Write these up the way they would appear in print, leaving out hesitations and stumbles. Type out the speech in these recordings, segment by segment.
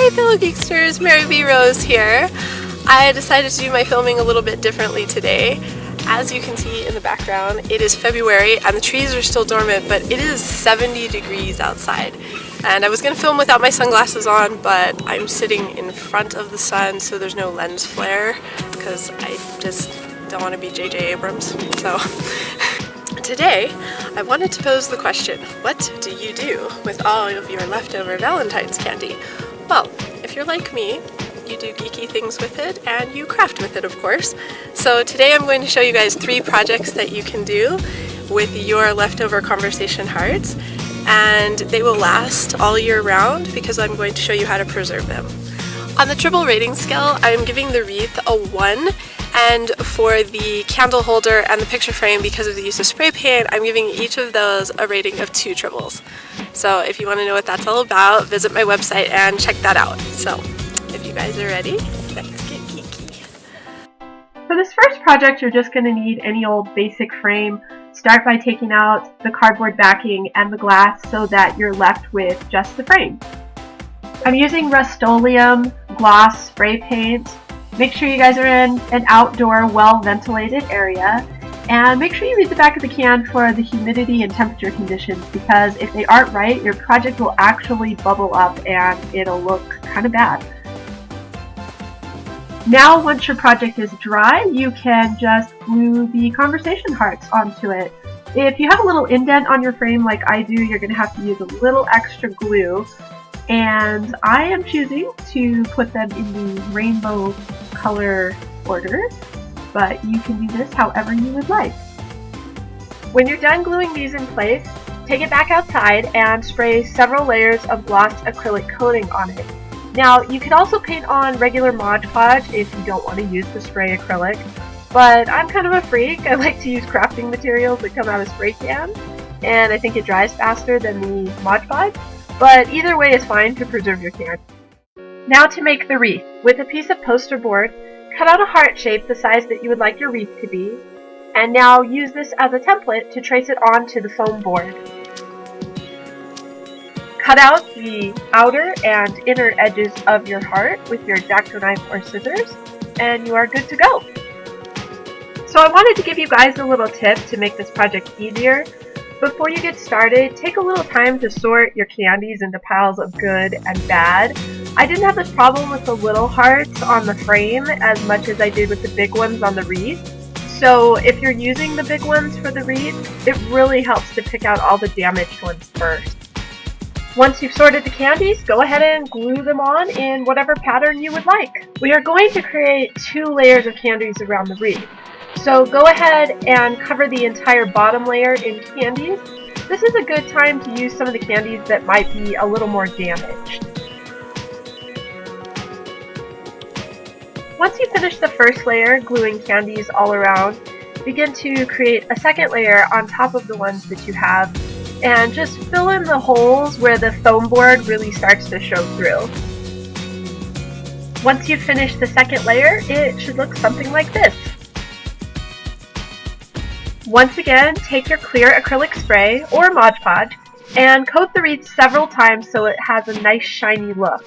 Hey fellow geeksters, Mary B. Rose here. I decided to do my filming a little bit differently today. As you can see in the background, it is February and the trees are still dormant, but it is 70 degrees outside. And I was going to film without my sunglasses on, but I'm sitting in front of the sun so there's no lens flare because I just don't want to be J.J. Abrams. So today I wanted to pose the question, what do you do with all of your leftover Valentine's candy? Well, if you're like me, you do geeky things with it and you craft with it, of course. So today I'm going to show you guys 3 projects that you can do with your leftover conversation hearts, and they will last all year round because I'm going to show you how to preserve them. On the triple rating scale, I'm giving the wreath a 1, and for the candle holder and the picture frame, because of the use of spray paint, I'm giving each of those a rating of 2 triples. So if you want to know what that's all about, visit my website and check that out. So if you guys are ready, let's get geeky. For this first project, you're just going to need any old basic frame. Start by taking out the cardboard backing and the glass so that you're left with just the frame. I'm using Rust-Oleum gloss spray paint. Make sure you guys are in an outdoor, well-ventilated area. And make sure you read the back of the can for the humidity and temperature conditions, because if they aren't right, your project will actually bubble up and it'll look kind of bad. Now, once your project is dry, you can just glue the conversation hearts onto it. If you have a little indent on your frame like I do, you're going to have to use a little extra glue. And I am choosing to put them in the rainbow color order, but you can do this however you would like. When you're done gluing these in place, take it back outside and spray several layers of glossed acrylic coating on it. Now, you can also paint on regular Mod Podge if you don't want to use the spray acrylic, but I'm kind of a freak. I like to use crafting materials that come out of spray cans, and I think it dries faster than the Mod Podge, but either way is fine to preserve your can. Now to make the wreath. With a piece of poster board, cut out a heart shape the size that you would like your wreath to be, and now use this as a template to trace it onto the foam board. Cut out the outer and inner edges of your heart with your X-Acto knife or scissors, and you are good to go. So I wanted to give you guys a little tip to make this project easier. Before you get started, take a little time to sort your candies into piles of good and bad. I didn't have this problem with the little hearts on the frame as much as I did with the big ones on the wreath. So if you're using the big ones for the wreath, it really helps to pick out all the damaged ones first. Once you've sorted the candies, go ahead and glue them on in whatever pattern you would like. We are going to create 2 layers of candies around the wreath. So go ahead and cover the entire bottom layer in candies. This is a good time to use some of the candies that might be a little more damaged. Once you finish the first layer, gluing candies all around, begin to create a second layer on top of the ones that you have, and just fill in the holes where the foam board really starts to show through. Once you've finished the second layer, it should look something like this. Once again, take your clear acrylic spray or Mod Podge and coat the wreath several times so it has a nice shiny look.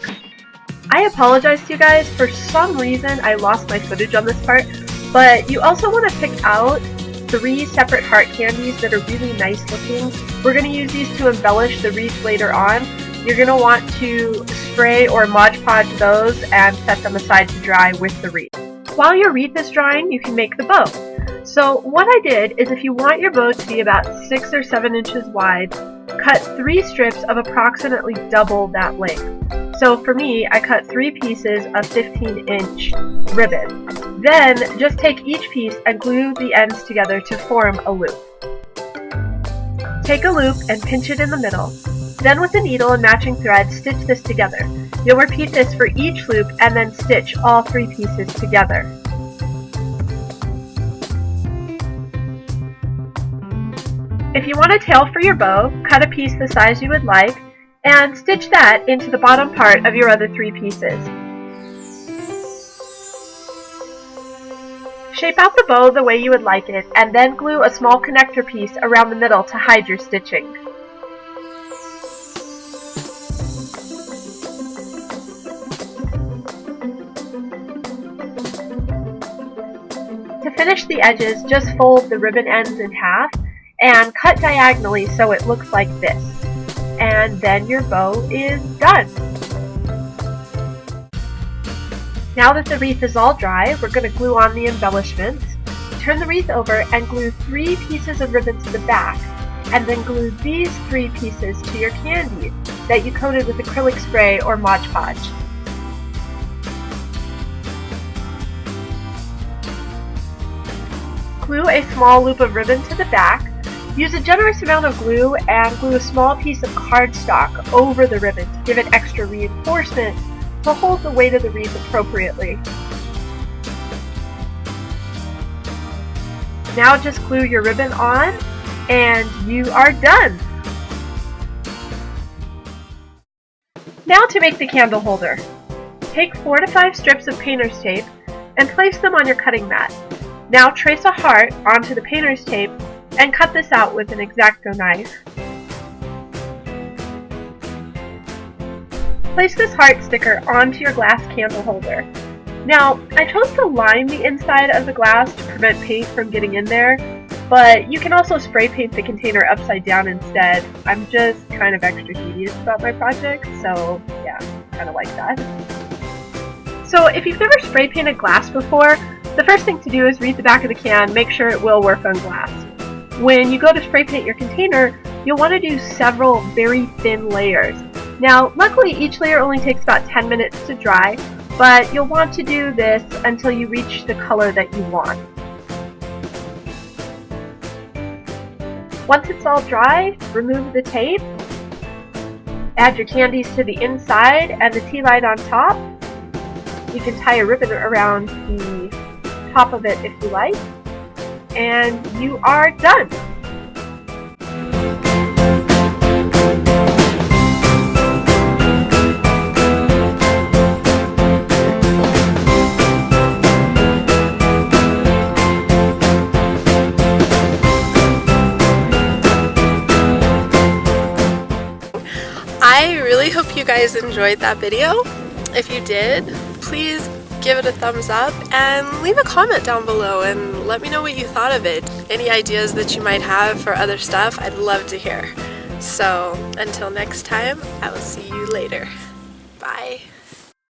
I apologize to you guys, for some reason I lost my footage on this part, but you also want to pick out 3 separate heart candies that are really nice looking. We're going to use these to embellish the wreath later on. You're going to want to spray or Mod Podge those and set them aside to dry with the wreath. While your wreath is drying, you can make the bow. So what I did is, if you want your bow to be about 6 or 7 inches wide, cut 3 strips of approximately double that length. So for me, I cut 3 pieces of 15-inch ribbon. Then just take each piece and glue the ends together to form a loop. Take a loop and pinch it in the middle. Then with a needle and matching thread, stitch this together. You'll repeat this for each loop and then stitch all 3 pieces together. If you want a tail for your bow, cut a piece the size you would like, and stitch that into the bottom part of your other 3 pieces. Shape out the bow the way you would like it, and then glue a small connector piece around the middle to hide your stitching. finish the edges, just fold the ribbon ends in half and cut diagonally so it looks like this. And then your bow is done. Now that the wreath is all dry, we're going to glue on the embellishments. Turn the wreath over and glue 3 pieces of ribbon to the back, and then glue these 3 pieces to your candy that you coated with acrylic spray or Mod Podge. Glue a small loop of ribbon to the back. Use a generous amount of glue and glue a small piece of cardstock over the ribbon to give it extra reinforcement to hold the weight of the wreath appropriately. Now just glue your ribbon on and you are done! Now to make the candle holder. Take 4 to 5 strips of painter's tape and place them on your cutting mat. Now trace a heart onto the painter's tape and cut this out with an X-Acto knife. Place this heart sticker onto your glass candle holder. Now, I chose to line the inside of the glass to prevent paint from getting in there, but you can also spray paint the container upside down instead. I'm just kind of extra tedious about my project, so yeah, kind of like that. So if you've never spray painted glass before, the first thing to do is read the back of the can, make sure it will work on glass. When you go to spray paint your container, you'll want to do several very thin layers. Now, luckily each layer only takes about 10 minutes to dry, but you'll want to do this until you reach the color that you want. Once it's all dry, remove the tape, add your candies to the inside and the tea light on top. You can tie a ribbon around the top of it if you like, and you are done! I really hope you guys enjoyed that video. If you did, please give it a thumbs up and leave a comment down below and let me know what you thought of it. Any ideas that you might have for other stuff, I'd love to hear. So until next time, I will see you later. Bye.